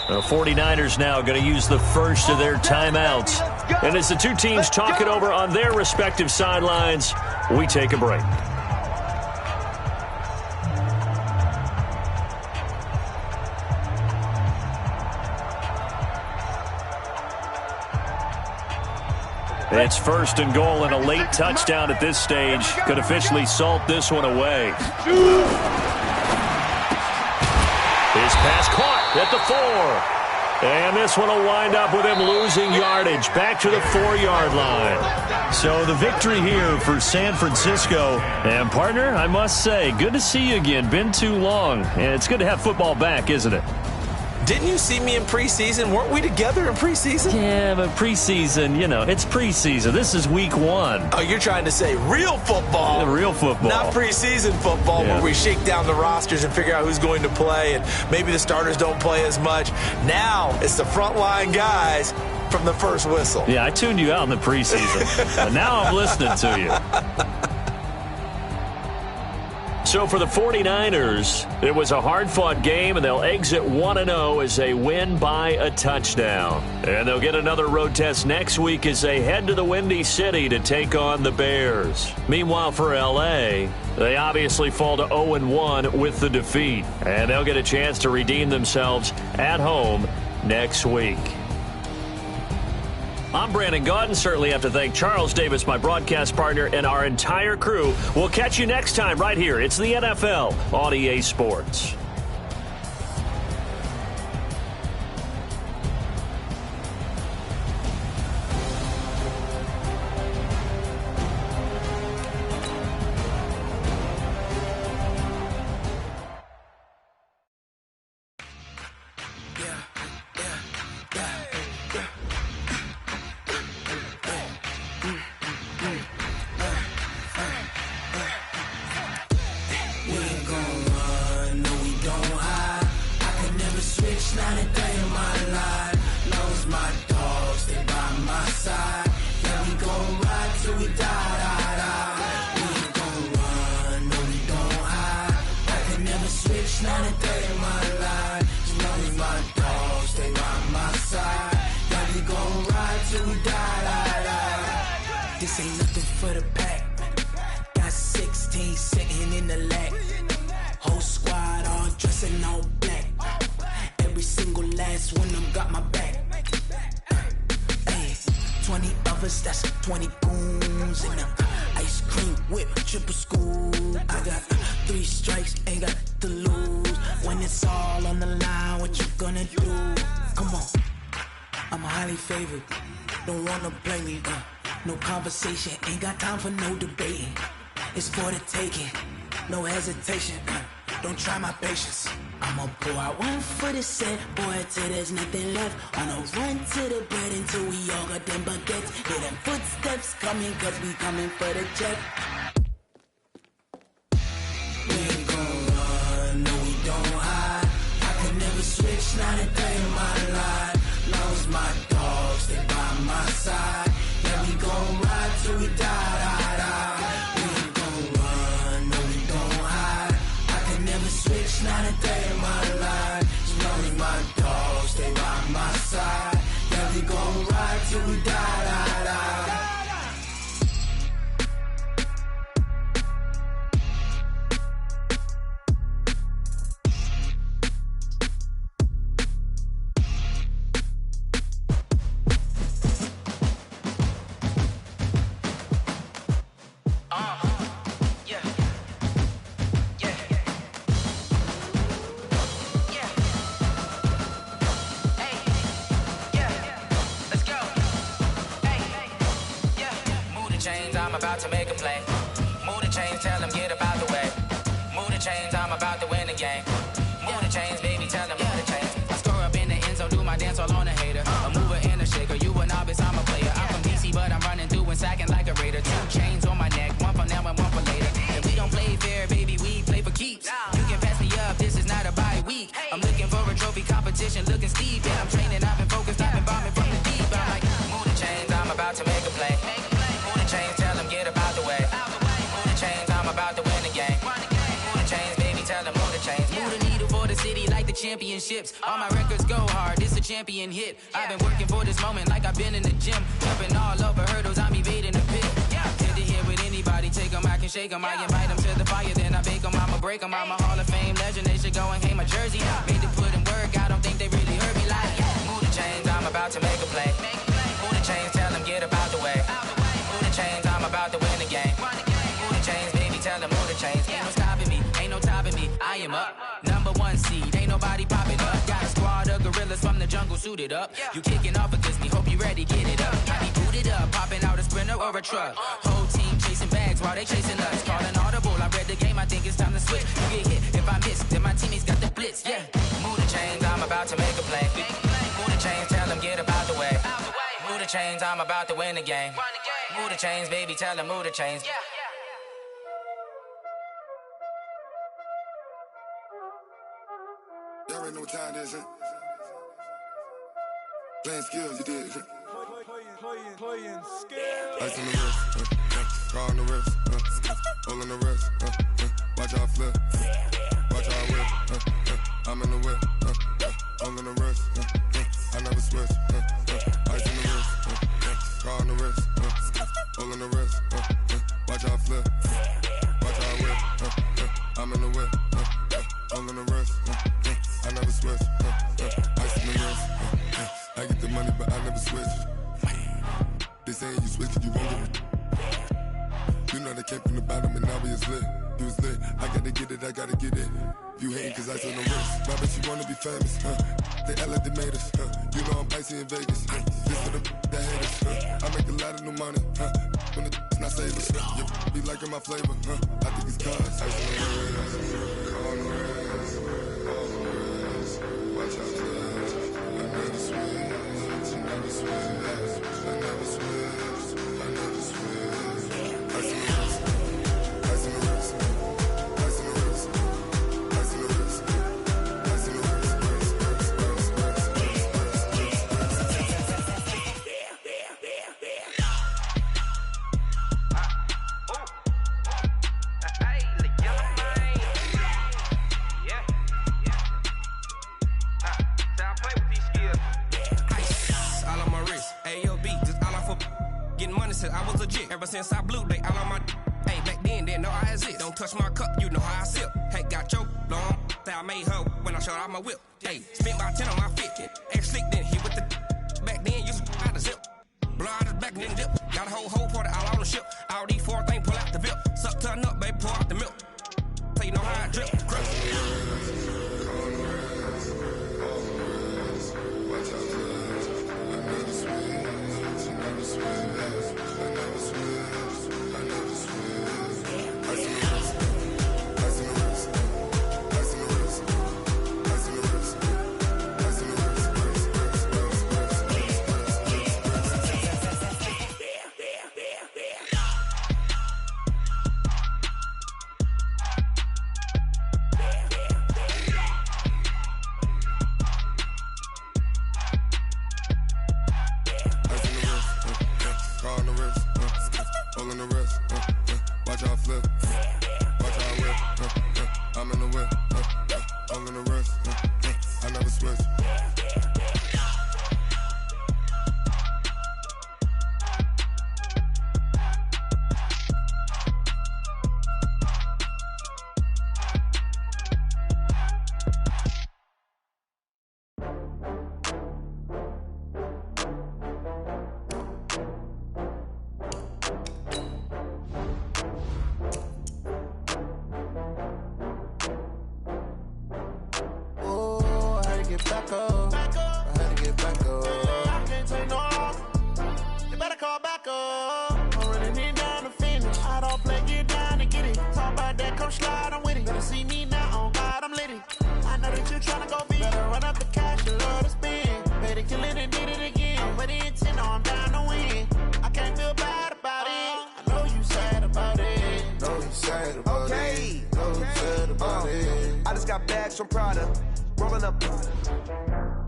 The 49ers now going to use the first of their timeouts. And as the two teams talk it over on their respective sidelines, we take a break. It's 1st and goal, and a late touchdown at this stage could officially salt this one away. His pass caught at the 4. And this one will wind up with him losing yardage back to the 4-yard line. So the victory here for San Francisco. And, partner, I must say, good to see you again. Been too long. And it's good to have football back, isn't it? Didn't you see me in preseason? Weren't we together in preseason? Yeah, but preseason, you know, it's preseason. This is week 1. Oh, you're trying to say real football. Real football. Not preseason football where we shake down the rosters and figure out who's going to play, and maybe the starters don't play as much. Now it's the frontline guys from the first whistle. Yeah, I tuned you out in the preseason. And now I'm listening to you. So for the 49ers, it was a hard-fought game, and they'll exit 1-0 as they win by a touchdown. And they'll get another road test next week as they head to the Windy City to take on the Bears. Meanwhile, for L.A., they obviously fall to 0-1 with the defeat, and they'll get a chance to redeem themselves at home next week. I'm Brandon Gaudin. Certainly have to thank Charles Davis, my broadcast partner, and our entire crew. We'll catch you next time right here. It's the NFL on EA Sports. This ain't nothing for the pack. Got 16 sitting in the lag. Whole squad all dressing all black. Every single last one of them got my back. Hey, 20 of us, that's 20 goons in them. Ice cream whip, triple scoop. I got 3 strikes, ain't got to lose. When it's all on the line, what you gonna do? Come on, I'm highly favored. Don't wanna play me, no conversation, ain't got time for no debating. It's for the taking, no hesitation. Don't try my patience. I'ma pour out one for the set, boy, till there's nothing left. On a run to the bread until we all got them baguettes. Hear them footsteps coming, cause we coming for the check. We ain't gon' run, no we don't hide. I could never switch, not a day in my life. Long as my dogs stay by my side. Yeah, we gon' ride till we die. We ain't gon' run, no we don't hide. I can never switch, not a day in my life. As long as my dogs stay by my side. Yeah, we gon' ride till we die. about to make a play. Move the chains, tell them get up out the way. Move the chains, I'm about to win the game. Move the chains, baby, tell them move the chains. I score up in the end zone, do my dance all on a hater. A mover and a shaker, you a novice, I'm a player. I'm from DC, but I'm running through and sacking like a raider. 2 chains on my neck, one for now and one for later. And we don't play fair, baby, we play for keeps. You can pass me up, this is not a bye week. I'm looking for a trophy competition, looking steep. And I'm training, I've been focused, I've been bombing from the deep. I'm like, move the chains, I'm about to make a play. Move the chains, tell them get up out the way. Move the chains, I'm about to win the game. Move the chains, baby, tell them move the chains. Move the needle for the city like the championships. All my records go hard, this a champion hit. I've been working for this moment like I've been in the gym. Jumping all over hurdles, I'm evading the pit. Head to head with anybody, take them, I can shake them. I invite them to the fire, then I bake them, I'ma break them. I'm a Hall of Fame legend, they should go and hang my jersey. Made to put in work, I don't think they really heard me like. Move the chains, I'm about to make a play. Move the chains, tell them get up out the way. Move the chains, I'm about to win the game. Move the chains, baby, tell them move the chains. Ain't no stopping me, ain't no topping me, I am up. Number 1 seed, ain't nobody popping up. Got a squad of gorillas from the jungle suited up. You kicking off against me, hope you ready, get it up. I be booted up, popping out a sprinter or a truck. Whole team chasing bags while they chasing us. Calling audible, I read the game, I think it's time to switch. You get hit, if I miss, then my teammates got the blitz, yeah. Move the chains, I'm about to make a play. Move the chains, tell them get up out the way. Move the chains, I'm about to win the game. Move the chains, baby, tell them move the chains. Y'all already know what time it is, huh? Playing skills, you did. Playing skills. Ice on the wrist, car on the wrist, hole in the wrist, watch how I flip, watch how I whip, I'm in the whip, hole in the wrist, I never switch, ice on the wrist, car on the wrist, hole in the wrist, watch how I flip, watch how I whip, I'm in the whip, hole in the wrist, I never switch, ice on the wrist, I get the money but I never switch. They saying you switch it, you won't get it. You know they came from the bottom and now we is lit. You was lit, I gotta get it, I gotta get it. You hating cause I on the wrist. My bitch, you wanna be famous, They Ella, they made us, You know I'm icy in Vegas, This for the that haters, I make a lot of new money, When the not savers, You be liking my flavor, I think it's cause ice on the wrist, on the wrist, on the wrist. Watch out, I never switch, I never switch. I never switch, I never switch. Ice in the wrist, ice in the wrist, ice in the wrist, ice in the wrist, ice in the wrist, I was legit ever since I blew they all on my hey back then didn't know I exist. Don't touch my cup, you know how I sip. Hey, got your long that I made her when I showed out my whip. Hey, spent about 10 on my fit. X slick then hit with the back then used to out the zip. Blow out his back then dip. Got a whole party all on the ship. All these 4 things pull out the VIP. Suck turn up, baby, pour out the milk. So you know how I drip. Crush. Watch out, I never switch, I never switch. I never switch, I never switch. Ice in the wrist, ice in the wrist, ice in the wrist, ice in the wrist, ice in the wrist. Call back up. I'm running it down the field. come slide, I'm with it. Better see me now, on God, I'm litty. I know that you tryna go big. Better run up the cash, you love to spend. Better kill it and did it again. I'm with the intent, I'm down to win. I can't feel bad about it. I know you sad about it. Know you sad about it. Know you sad about it. I just got bags from Prada. Rolling up.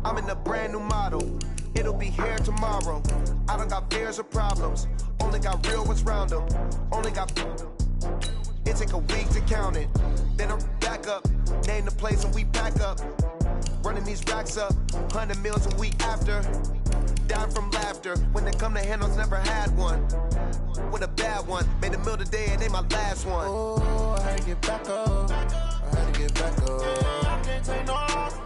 I'm in a brand new model. It'll be here tomorrow. I don't got fears or problems. Only got real ones round them. Only got. It take a week to count it. Then I'm back up. Name the place and we pack up. Running these racks up. 100 meals a week after. Down from laughter. When they come to handles, never had one. With a bad one. Made a meal today and they my last one. Oh, I had to get back up. I had to get back up. I can't take no loss.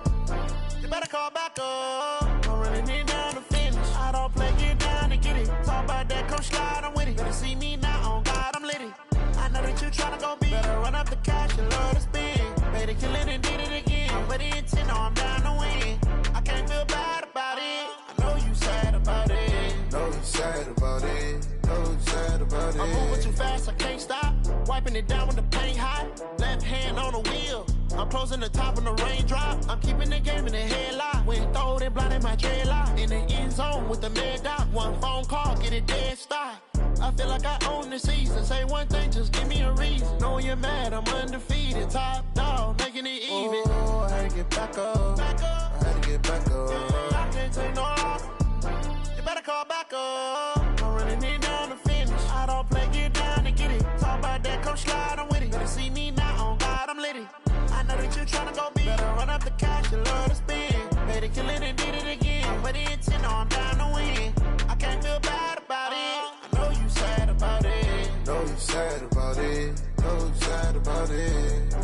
You better call back up. I'm running it down to finish. I don't play, get down to get it. Talk about that, come slide, I'm with it. Better see me now, on God, I'm litty. I know that you tryna go big. Better run up the cash, you love to spend. Better kill it and did it again. I'm with the intent, I'm down to win. I can't feel bad about it. I know you sad about it. Know you sad about it. Know you sad about it. I'm moving too fast, I can't stop. Wiping it down with the paint hot. Left hand on the wheel. I'm closing the top of the raindrop. I'm keeping the game in the headlock. When throwed and blinded my dreadlock. In the end zone with the mad dot. One phone call, get it dead stop. I feel like I own the season. Say one thing, just give me a reason. Knowing you're mad, I'm undefeated. Top dog, making it even. Oh, I had to get back up. I had to get back up. I can't take no loss. You better call back up. I'm running it down to finish. I don't play, get down to get it. Talk about that, come slide, I'm with it. Better see me now, on God, I'm litty. I know that you tryna go big. Better run up the cash, you love to spend. Better kill it and did it again. I'm with the intent, I'm down to win. I can't feel bad about it. I know you sad about it. Know you sad about it. Know you sad about it.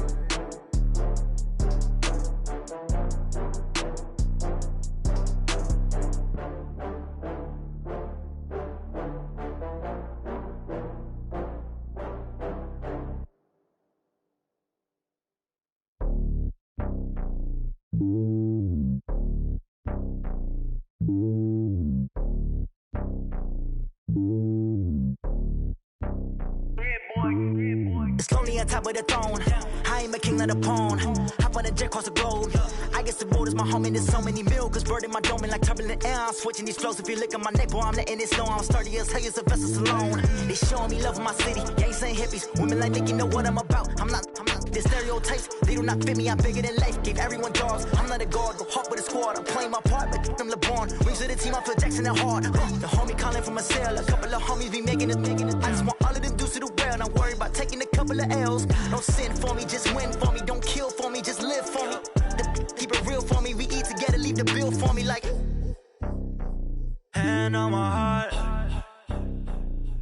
It's lonely on top of the throne. I ain't a king, not a pawn. Hop on a jet across the globe. I guess the road is my home and there's so many milkers birding my dome like turbulent air. I'm switching these flows. If you look at my neck, boy, I'm letting it slow. I'm sturdy as hell, as a vessel alone. They showing me love in my city. Gangs ain't hippies. Women like Nicky know what I'm about. I'm not the stereotypes. They do not fit me. I'm bigger than life. Gave everyone dogs. I'm not a guard. Go hard with a squad. I'm playing my part, but them LeBron. Wings of the team. I feel Jackson and hard. The homie calling from a cell. A couple of homies be making it. I just want all of them dudes to the well. Not worried about taking a couple of L's. Don't sin for me, just win for me. Don't kill for me, just live for me. Keep it real for me. We eat together, leave the bill for me like. Hand on my heart,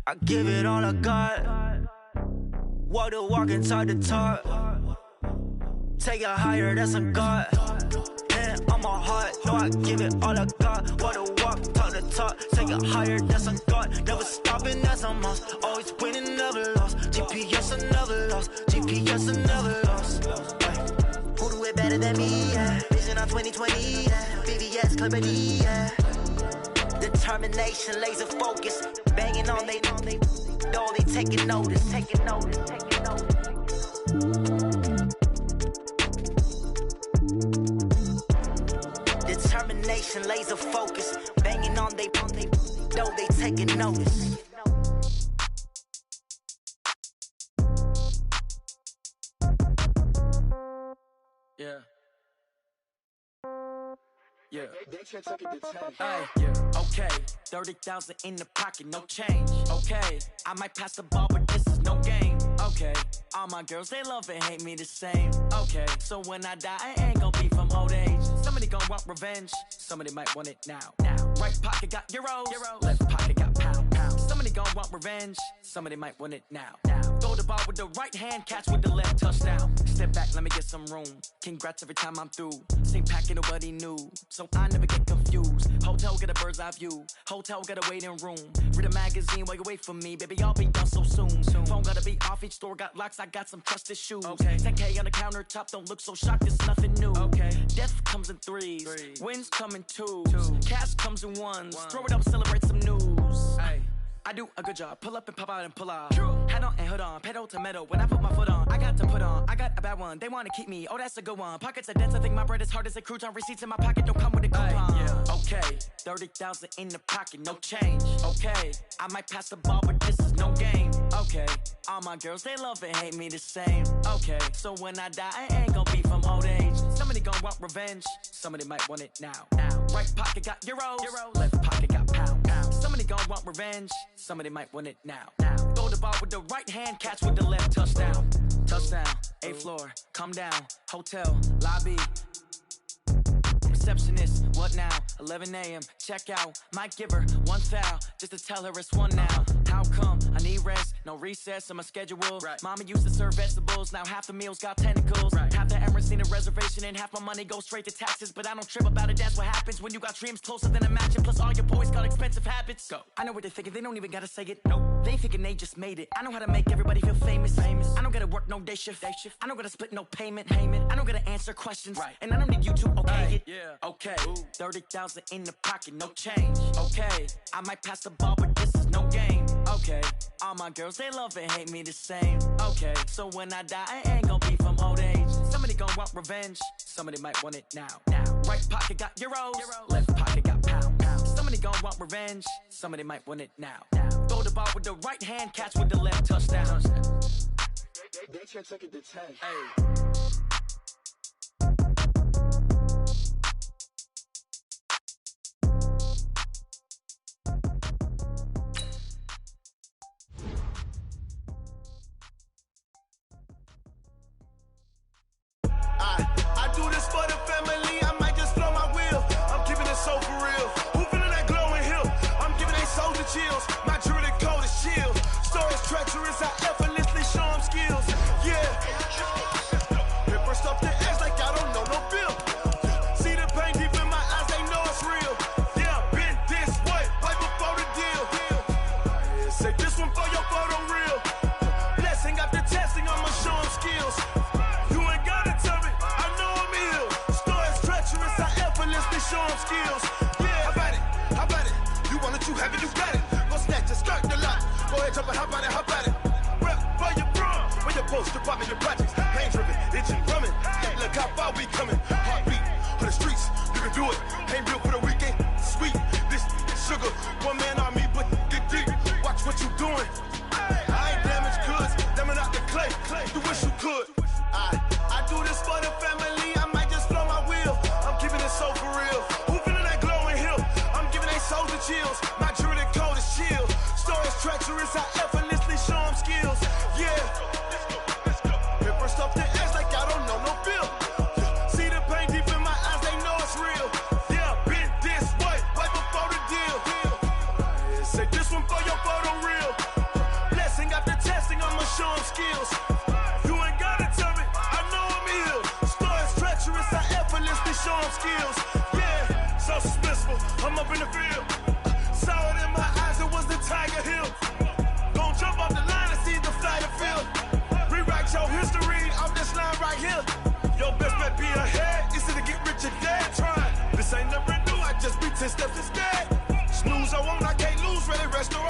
I give it all I got. Walk the walk inside the talk. Take it higher, that's a God. Hand on my heart, no, I give it all I got. Walk the walk, talk the talk. Take it higher, that's a God. Never stopping, that's a must. Always winning, never lost. GPS, I never lost. GPS, I never lost. Who do it better than me? Yeah. Vision on 2020. Yeah. VVS, Clippity. Yeah. Determination, laser focus. Banging on they know they taking notice. Taking notice. Taking notice. Determination, laser focus. Banging on they know they taking notice. Yeah. Yeah. Hey, yeah. Okay. 30,000 in the pocket, no change. Okay. I might pass the ball, but this is no game. Okay. All my girls, they love and hate me the same. Okay. So when I die, I ain't gonna be from old age. Somebody gonna want revenge. Somebody might want it now. Right pocket got euros. Left pocket got pounds. Somebody gonna want revenge. Somebody might want it now. Throw the ball with the right hand, catch with the left, touchdown. Step back, let me get some room. Congrats every time I'm through. Same packet, nobody knew. So I never get confused. Hotel get a bird's eye view. Hotel got a waiting room. Read a magazine while you wait for me. Baby, I'll be done so soon. Phone gotta be off, each store got locks. I got some trusted shoes. Okay. 10K on the countertop, don't look so shocked, it's nothing new. Okay. Death comes in threes. Wins come in twos. Cash comes in ones. Throw it up, celebrate some news. Ay. I do a good job. Pull up and pop out and pull out. Hat on man, hood on, pedal to metal. When I put my foot on, I got to put on. I got a bad one, they wanna keep me. Oh, that's a good one. Pockets are dense, I think my bread is hard as a crouton. Receipts in my pocket don't come with a coupon. Yeah. Okay, 30,000 in the pocket, no change. Okay, I might pass the ball, but this is no game. Okay, all my girls, they love and hate me the same. Okay, so when I die, I ain't gonna be from old age. Somebody gonna want revenge, somebody might want it now. Right pocket got euros, left pocket got pound. Somebody gonna want revenge, somebody might want it now. Throw the ball with the right hand, catch with the left, touchdown. Touchdown, 8th floor, come down, hotel, lobby. Receptionist, what now? 11 a.m., check out. Might give her one foul, just to tell her it's one now. How come? I need rest, no recess on my schedule. Right. Mama used to serve vegetables, now half the meals got tentacles. Right. Half the Emirates need a reservation and half my money goes straight to taxes. But I don't trip about it, that's what happens when you got dreams closer than a mansion. Plus all your boys got expensive habits. Go. I know what they're thinking, they don't even gotta say it. Nope. They thinking they just made it. I know how to make everybody feel famous. I don't gotta work no day shift. I don't gotta split no payment. I don't gotta answer questions. Right. And I don't need you to okay it. Yeah. Okay, 30,000 in the pocket, no change. Okay, I might pass the ball, but this is no game. Okay, all my girls, they love and hate me the same. Okay, so when I die, I ain't gonna be from old age. Somebody gonna want revenge, somebody might want it now. Right pocket got euros, left pocket got pound. Somebody gonna want revenge, somebody might want it now. Throw the ball with the right hand, catch with the left, touchdown. They can't take it to 10. Hey. I do this for the family, I might just blow my wheel. I'm keeping it so for real. Who feeling that glowing hill? I'm giving they soldier chills. My jewelry code is chill. Stories treacherous, I effortlessly show them skills. Yeah. Paper stuff the edge like I don't know no bill. See the pain deep in my eyes, they know it's real. Yeah, been this way, right before the deal. Say this one for your photo real. Blessing after testing, I'ma show them skills. Show them skills. Yeah, how about it? You want it, you have it, you got it. Go snatch it, skirt the lot. Go ahead, jump it, how about it? Rep for your bro, for your post, department, your projects. Pain driven, engine drumming. Look how far we coming. Heartbeat for the streets, you can do it. Ain't built for the weekend, sweet. This sugar, one man army, but get deep. Watch what you doing. I ain't damaged goods, damn out the clay. You wish you could. I do this for the family, I might just blow my wheel. I'm keeping it so for real. Who feeling that glowing hill? I'm giving they soldier chills. My jewelry code is chill. Stories treacherous, I effortlessly show them skills. Yeah. Paper stuff the edge like I don't know no bill. See the pain deep in my eyes, they know it's real. Yeah, been this way, right before the deal. Say this one for your photo real. Blessing after testing, I'ma show them skills. Show them skills, yeah, so suspenseful. I'm up in the field, saw it in my eyes, it was the Tiger Hill. Gon' jump off the line and see the fly the field. Rewrite your history off this line right here. Your best bet be ahead, easy to get rich or dead. Trying, this ain't never new, I just be 10 steps instead. Snooze, I won't, I can't lose, ready, rest or